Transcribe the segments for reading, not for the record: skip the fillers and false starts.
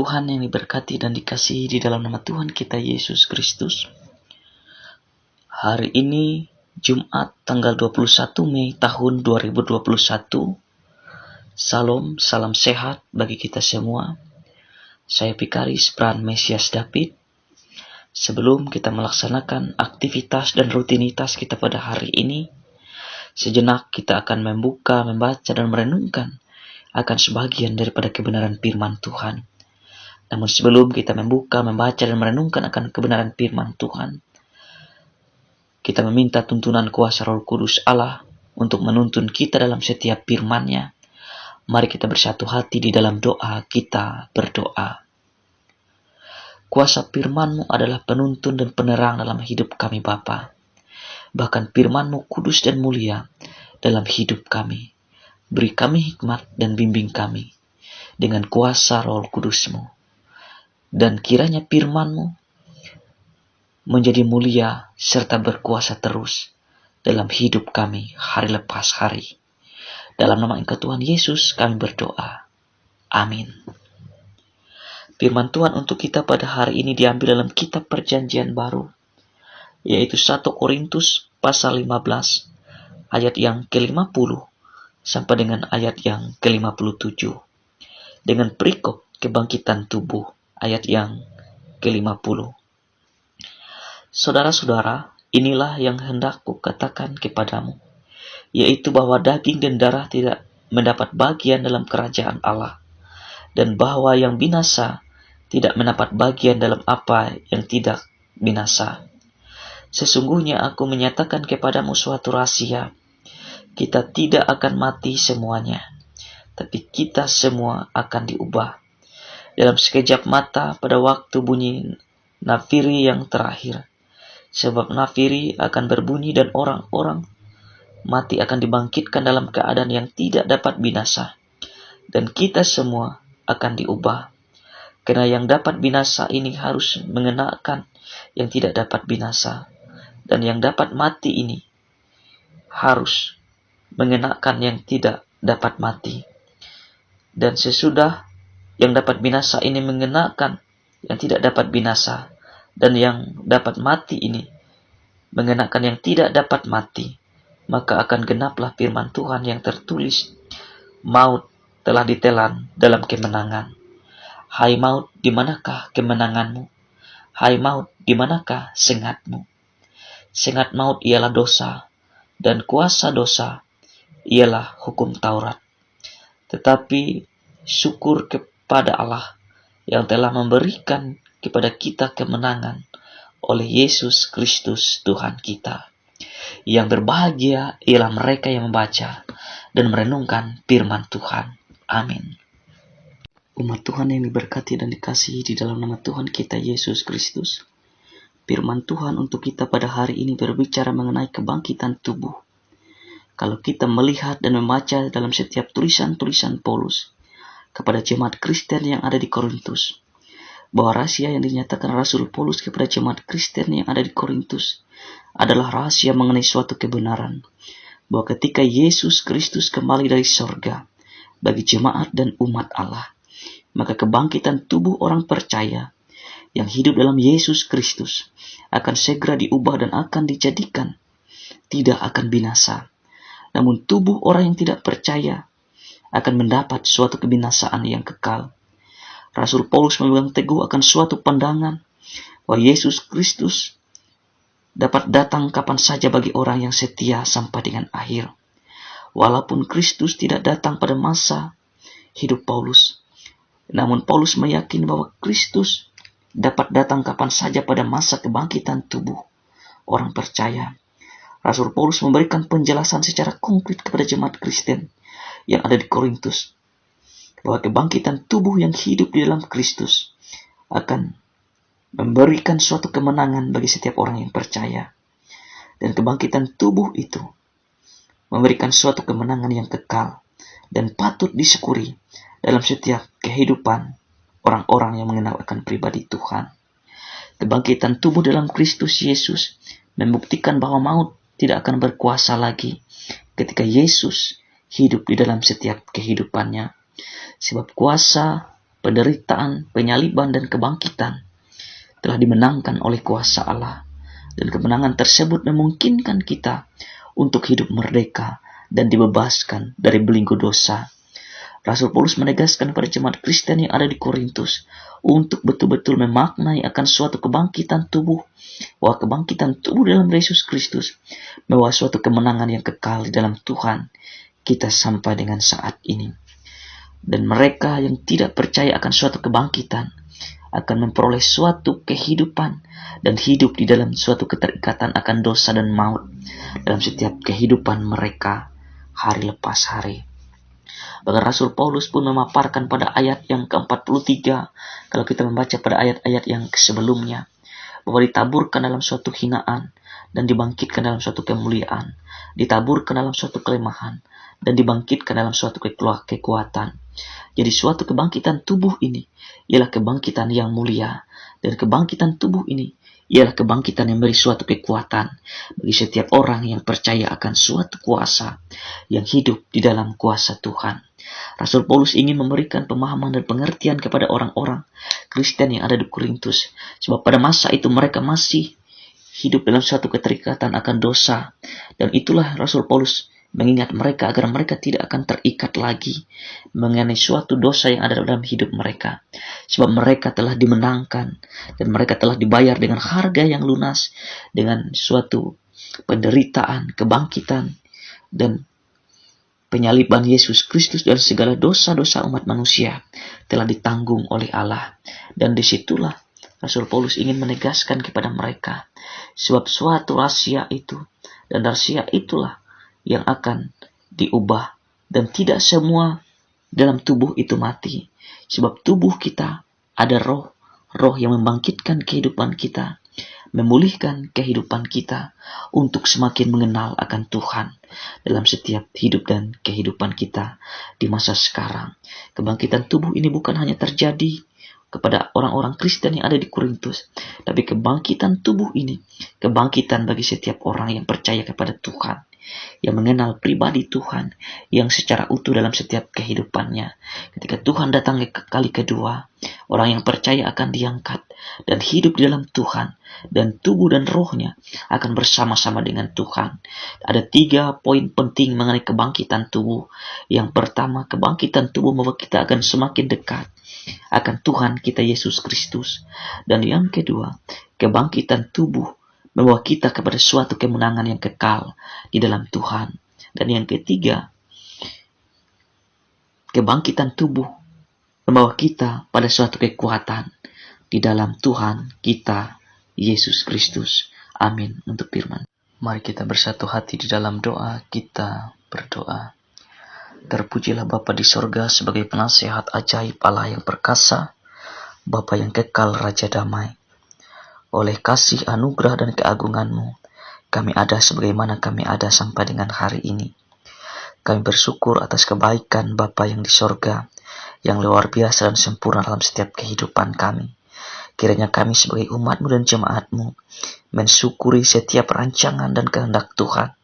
Tuhan yang diberkati dan dikasihi di dalam nama Tuhan kita Yesus Kristus. Hari ini Jumat tanggal 21 Mei tahun 2021. Salam sehat bagi kita semua. Saya Pikaris Pran Mesias David. Sebelum kita melaksanakan aktivitas dan rutinitas kita pada hari ini, sejenak kita akan membuka, membaca dan merenungkan akan sebagian daripada kebenaran firman Tuhan. Namun sebelum kita membuka, membaca dan merenungkan akan kebenaran firman Tuhan, kita meminta tuntunan kuasa Roh Kudus Allah untuk menuntun kita dalam setiap firman-Nya. Mari kita bersatu hati di dalam doa, kita berdoa. Kuasa firman-Mu adalah penuntun dan penerang dalam hidup kami Bapa. Bahkan firman-Mu kudus dan mulia dalam hidup kami. Beri kami hikmat dan bimbing kami dengan kuasa Roh Kudus-Mu. Dan kiranya firman-Mu menjadi mulia serta berkuasa terus dalam hidup kami hari lepas hari. Dalam nama Engkau Tuhan Yesus kami berdoa. Amin. Firman Tuhan untuk kita pada hari ini diambil dalam kitab Perjanjian Baru, yaitu 1 Korintus pasal 15 ayat yang ke-50 sampai dengan ayat yang ke-57 dengan perikop kebangkitan tubuh ayat yang ke-50. Saudara-saudara, inilah yang hendak kukatakan kepadamu, yaitu bahwa daging dan darah tidak mendapat bagian dalam kerajaan Allah, dan bahwa yang binasa tidak mendapat bagian dalam apa yang tidak binasa. Sesungguhnya aku menyatakan kepadamu suatu rahasia, kita tidak akan mati semuanya, tapi kita semua akan diubah dalam sekejap mata pada waktu bunyi nafiri yang terakhir. Sebab nafiri akan berbunyi dan orang-orang mati akan dibangkitkan dalam keadaan yang tidak dapat binasa. Dan kita semua akan diubah. Karena yang dapat binasa ini harus mengenakan yang tidak dapat binasa. Dan yang dapat mati ini harus mengenakan yang tidak dapat mati. Dan sesudah yang dapat binasa ini mengenakan yang tidak dapat binasa, dan yang dapat mati ini mengenakan yang tidak dapat mati, maka akan genaplah firman Tuhan yang tertulis, maut telah ditelan dalam kemenangan. Hai maut, di manakah kemenanganmu? Hai maut, di manakah sengatmu? Sengat maut ialah dosa, dan kuasa dosa ialah hukum Taurat. Tetapi syukur kepada Allah yang telah memberikan kepada kita kemenangan oleh Yesus Kristus Tuhan kita. Yang berbahagia ialah mereka yang membaca dan merenungkan firman Tuhan. Amin. Umat Tuhan yang diberkati dan dikasihi di dalam nama Tuhan kita Yesus Kristus. Firman Tuhan untuk kita pada hari ini berbicara mengenai kebangkitan tubuh. Kalau kita melihat dan membaca dalam setiap tulisan-tulisan Paulus kepada jemaat Kristen yang ada di Korintus, bahwa rahasia yang dinyatakan Rasul Paulus kepada jemaat Kristen yang ada di Korintus adalah rahasia mengenai suatu kebenaran, bahwa ketika Yesus Kristus kembali dari sorga bagi jemaat dan umat Allah, maka kebangkitan tubuh orang percaya yang hidup dalam Yesus Kristus akan segera diubah dan akan dijadikan tidak akan binasa. Namun tubuh orang yang tidak percaya akan mendapat suatu kebinasaan yang kekal. Rasul Paulus memegang teguh akan suatu pandangan bahwa Yesus Kristus dapat datang kapan saja bagi orang yang setia sampai dengan akhir. Walaupun Kristus tidak datang pada masa hidup Paulus, namun Paulus meyakini bahwa Kristus dapat datang kapan saja pada masa kebangkitan tubuh orang percaya. Rasul Paulus memberikan penjelasan secara konkret kepada jemaat Kristen yang ada di Korintus, bahwa kebangkitan tubuh yang hidup di dalam Kristus akan memberikan suatu kemenangan bagi setiap orang yang percaya. Dan kebangkitan tubuh itu memberikan suatu kemenangan yang kekal dan patut disyukuri dalam setiap kehidupan orang-orang yang mengenal akan pribadi Tuhan. Kebangkitan tubuh dalam Kristus Yesus membuktikan bahwa maut tidak akan berkuasa lagi ketika Yesus hidup di dalam setiap kehidupannya. Sebab kuasa penderitaan, penyaliban, dan kebangkitan telah dimenangkan oleh kuasa Allah. Dan kemenangan tersebut memungkinkan kita untuk hidup merdeka dan dibebaskan dari belenggu dosa. Rasul Paulus menegaskan pada jemaat Kristen yang ada di Korintus untuk betul-betul memaknai akan suatu kebangkitan tubuh, bahwa kebangkitan tubuh dalam Yesus Kristus membawa suatu kemenangan yang kekal di dalam Tuhan kita sampai dengan saat ini. Dan mereka yang tidak percaya akan suatu kebangkitan akan memperoleh suatu kehidupan dan hidup di dalam suatu keterikatan akan dosa dan maut dalam setiap kehidupan mereka hari lepas hari. Bahkan Rasul Paulus pun memaparkan pada ayat yang ke-43, kalau kita membaca pada ayat-ayat yang sebelumnya, bahwa ditaburkan dalam suatu hinaan dan dibangkitkan dalam suatu kemuliaan, ditaburkan dalam suatu kelemahan dan dibangkitkan dalam suatu kekuatan. Jadi suatu kebangkitan tubuh ini ialah kebangkitan yang mulia, dan kebangkitan tubuh ini ialah kebangkitan yang memberi suatu kekuatan bagi setiap orang yang percaya akan suatu kuasa yang hidup di dalam kuasa Tuhan. Rasul Paulus ingin memberikan pemahaman dan pengertian kepada orang-orang Kristen yang ada di Korintus, sebab pada masa itu mereka masih hidup dalam suatu keterikatan akan dosa, dan itulah Rasul Paulus mengingat mereka agar mereka tidak akan terikat lagi mengenai suatu dosa yang ada dalam hidup mereka, sebab mereka telah dimenangkan dan mereka telah dibayar dengan harga yang lunas, dengan suatu penderitaan, kebangkitan, dan penyaliban Yesus Kristus, dan segala dosa-dosa umat manusia telah ditanggung oleh Allah. Dan disitulah Rasul Paulus ingin menegaskan kepada mereka, sebab suatu rahasia itu, dan rahasia itulah yang akan diubah, dan tidak semua dalam tubuh itu mati, sebab tubuh kita ada roh yang membangkitkan kehidupan kita, memulihkan kehidupan kita untuk semakin mengenal akan Tuhan dalam setiap hidup dan kehidupan kita di masa sekarang. Kebangkitan tubuh ini bukan hanya terjadi kepada orang-orang Kristen yang ada di Korintus, tapi kebangkitan tubuh ini kebangkitan bagi setiap orang yang percaya kepada Tuhan, yang mengenal pribadi Tuhan yang secara utuh dalam setiap kehidupannya. Ketika Tuhan datang kali kedua, orang yang percaya akan diangkat dan hidup di dalam Tuhan, dan tubuh dan rohnya akan bersama-sama dengan Tuhan. Ada 3 poin penting mengenai kebangkitan tubuh. Yang pertama, kebangkitan tubuh membawa kita akan semakin dekat akan Tuhan kita Yesus Kristus. Dan yang kedua, kebangkitan tubuh membawa kita kepada suatu kemenangan yang kekal di dalam Tuhan. Dan yang ketiga, kebangkitan tubuh membawa kita pada suatu kekuatan di dalam Tuhan kita Yesus Kristus. Amin. Untuk firman, mari kita bersatu hati di dalam doa. Kita berdoa. Terpujilah Bapa di sorga sebagai penasehat ajaib Allah yang perkasa, Bapa yang kekal, Raja damai. Oleh kasih, anugerah, dan keagungan-Mu, kami ada sebagaimana kami ada sampai dengan hari ini. Kami bersyukur atas kebaikan Bapa yang di sorga, yang luar biasa dan sempurna dalam setiap kehidupan kami. Kiranya kami sebagai umat-Mu dan jemaat-Mu mensyukuri setiap rancangan dan kehendak Tuhan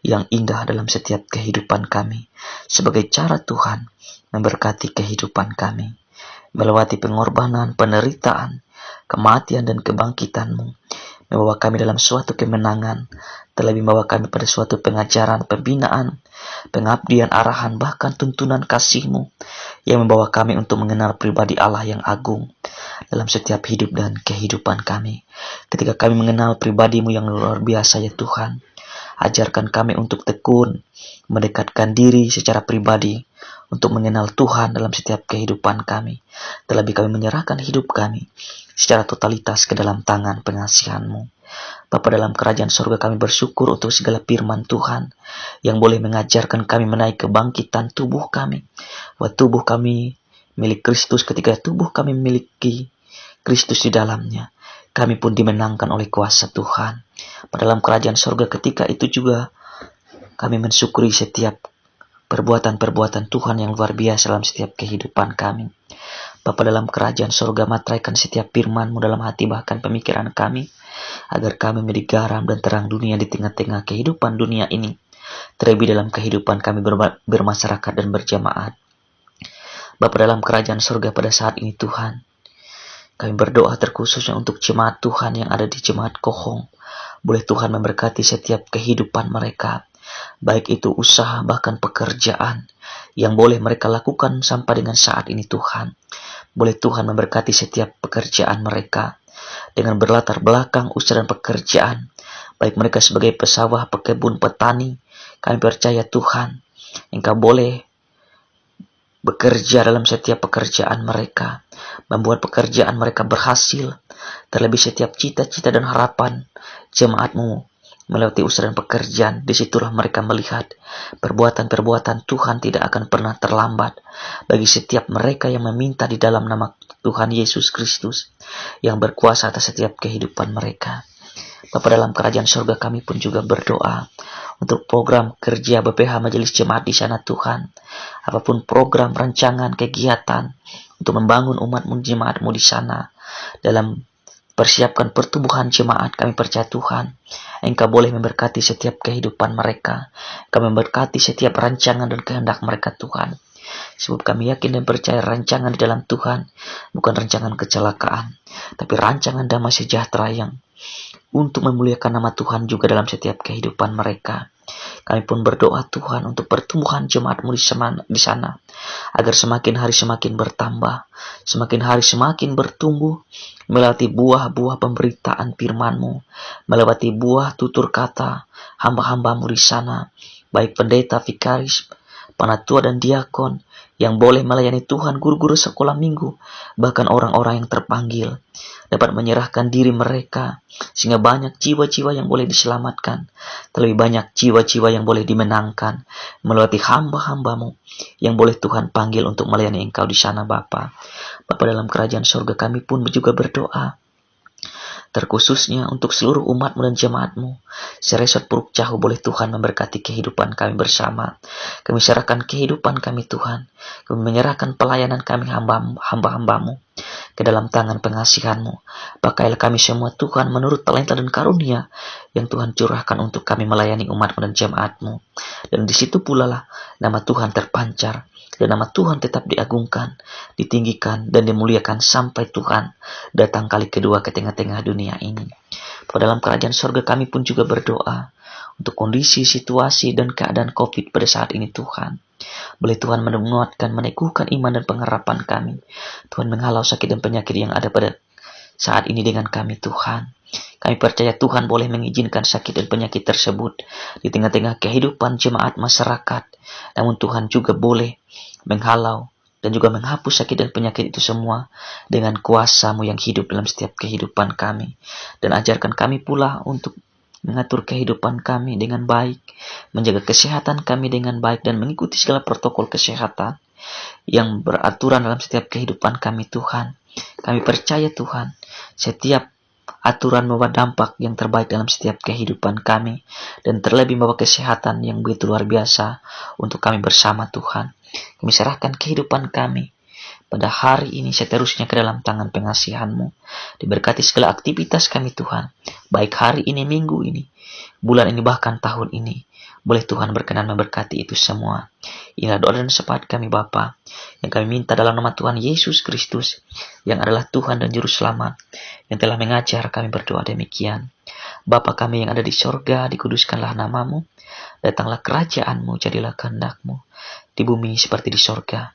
yang indah dalam setiap kehidupan kami, sebagai cara Tuhan memberkati kehidupan kami, melewati pengorbanan, penderitaan, kematian, dan kebangkitan-Mu, membawa kami dalam suatu kemenangan, terlebih membawa kami pada suatu pengajaran, pembinaan, pengabdian, arahan, bahkan tuntunan kasih-Mu yang membawa kami untuk mengenal pribadi Allah yang agung dalam setiap hidup dan kehidupan kami. Ketika kami mengenal pribadi-Mu yang luar biasa ya Tuhan, ajarkan kami untuk tekun, mendekatkan diri secara pribadi untuk mengenal Tuhan dalam setiap kehidupan kami. Terlebih kami menyerahkan hidup kami secara totalitas ke dalam tangan pengasihan-Mu. Bapa dalam kerajaan surga, kami bersyukur untuk segala firman Tuhan yang boleh mengajarkan kami menaik kebangkitan tubuh kami. Bahwa tubuh kami milik Kristus. Ketika tubuh kami memiliki Kristus di dalamnya, kami pun dimenangkan oleh kuasa Tuhan. Pada dalam kerajaan surga ketika itu juga kami mensyukuri setiap perbuatan-perbuatan Tuhan yang luar biasa dalam setiap kehidupan kami. Bapa dalam kerajaan surga, matraikan setiap firman-Mu dalam hati bahkan pemikiran kami, agar kami menjadi garam dan terang dunia di tengah-tengah kehidupan dunia ini, terlebih dalam kehidupan kami bermasyarakat dan berjamaat. Bapa dalam kerajaan surga pada saat ini Tuhan, kami berdoa terkhususnya untuk jemaat Tuhan yang ada di jemaat Kohong. Boleh Tuhan memberkati setiap kehidupan mereka, baik itu usaha bahkan pekerjaan yang boleh mereka lakukan sampai dengan saat ini Tuhan. Boleh Tuhan memberkati setiap pekerjaan mereka dengan berlatar belakang usaha dan pekerjaan, baik mereka sebagai pesawah, pekebun, petani. Kami percaya Tuhan, Engkau boleh bekerja dalam setiap pekerjaan mereka, membuat pekerjaan mereka berhasil, terlebih setiap cita-cita dan harapan jemaat-Mu melewati usaha dan pekerjaan. Disitulah mereka melihat perbuatan-perbuatan Tuhan tidak akan pernah terlambat bagi setiap mereka yang meminta di dalam nama Tuhan Yesus Kristus yang berkuasa atas setiap kehidupan mereka. Bapa dalam kerajaan surga, kami pun juga berdoa untuk program kerja BPH Majelis Jemaat di sana Tuhan. Apapun program, rancangan, kegiatan untuk membangun umat-Mu, jemaat-Mu di sana, dalam persiapkan pertumbuhan jemaat, kami percaya Tuhan, Engkau boleh memberkati setiap kehidupan mereka. Engkau memberkati setiap rancangan dan kehendak mereka Tuhan. Sebab kami yakin dan percaya rancangan di dalam Tuhan bukan rancangan kecelakaan, tapi rancangan damai sejahtera yang untuk memuliakan nama Tuhan juga dalam setiap kehidupan mereka. Kami pun berdoa Tuhan untuk pertumbuhan jemaat-Mu di sana, agar semakin hari semakin bertambah, semakin hari semakin bertumbuh, melewati buah-buah pemberitaan firman-Mu, melewati buah tutur kata hamba-hamba-Mu di sana, baik pendeta, vikaris, penatua dan diakon yang boleh melayani Tuhan, guru-guru sekolah minggu, bahkan orang-orang yang terpanggil dapat menyerahkan diri mereka, sehingga banyak jiwa-jiwa yang boleh diselamatkan, terlebih banyak jiwa-jiwa yang boleh dimenangkan melewati hamba-hamba-Mu yang boleh Tuhan panggil untuk melayani Engkau di sana Bapa. Bapa dalam kerajaan surga, kami pun juga berdoa terkhususnya untuk seluruh umat-Mu dan jemaat-Mu. Seresot Puruk Cahu, boleh Tuhan memberkati kehidupan kami bersama. Kami serahkan kehidupan kami Tuhan. Kami menyerahkan pelayanan kami hamba-hamba-Mu ke dalam tangan pengasihan-Mu. Pakailah kami semua Tuhan menurut talenta dan karunia yang Tuhan curahkan untuk kami melayani umat-Mu dan jemaat-Mu. Dan di situ pula lah nama Tuhan terpancar, dan nama Tuhan tetap diagungkan, ditinggikan, dan dimuliakan sampai Tuhan datang kali kedua ke tengah-tengah dunia ini. Pada dalam kerajaan surga, kami pun juga berdoa untuk kondisi, situasi, dan keadaan COVID pada saat ini Tuhan. Boleh Tuhan menguatkan, meneguhkan iman dan pengharapan kami. Tuhan menghalau sakit dan penyakit yang ada pada saat ini dengan kami Tuhan. Kami percaya Tuhan boleh mengizinkan sakit dan penyakit tersebut di tengah-tengah kehidupan jemaat masyarakat. Namun Tuhan juga boleh menghalau dan juga menghapus sakit dan penyakit itu semua dengan kuasa-Mu yang hidup dalam setiap kehidupan kami. Dan ajarkan kami pula untuk mengatur kehidupan kami dengan baik, menjaga kesehatan kami dengan baik, dan mengikuti segala protokol kesehatan yang beraturan dalam setiap kehidupan kami Tuhan. Kami percaya Tuhan, setiap aturan membawa dampak yang terbaik dalam setiap kehidupan kami, dan terlebih membawa kesehatan yang begitu luar biasa untuk kami bersama Tuhan. Kami serahkan kehidupan kami pada hari ini seterusnya ke dalam tangan pengasihan-Mu. Diberkati segala aktivitas kami Tuhan, baik hari ini, minggu ini, bulan ini, bahkan tahun ini. Boleh Tuhan berkenan memberkati itu semua. Inilah doa dan syafaat kami Bapa, yang kami minta dalam nama Tuhan Yesus Kristus, yang adalah Tuhan dan Juru Selamat, yang telah mengajar kami berdoa demikian. Bapa kami yang ada di sorga, dikuduskanlah nama-Mu, datanglah kerajaan-Mu, jadilah kehendak-Mu, di bumi seperti di sorga.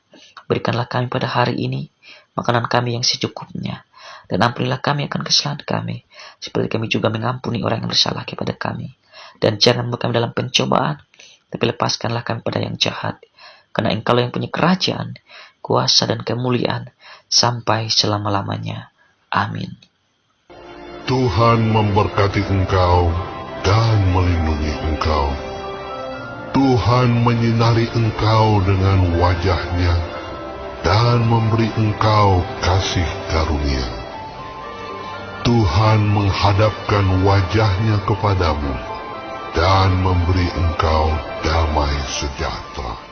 Berikanlah kami pada hari ini makanan kami yang secukupnya, dan ampunilah kami akan kesalahan kami, seperti kami juga mengampuni orang yang bersalah kepada kami. Dan jangan membawa kami dalam pencobaan, tapi lepaskanlah kami pada yang jahat, karena Engkau yang punya kerajaan, kuasa dan kemuliaan sampai selama-lamanya. Amin. Tuhan memberkati engkau dan melindungi engkau. Tuhan menyinari engkau dengan wajah-Nya dan memberi engkau kasih karunia. Tuhan menghadapkan wajah-Nya kepadamu dan memberi engkau damai sejahtera.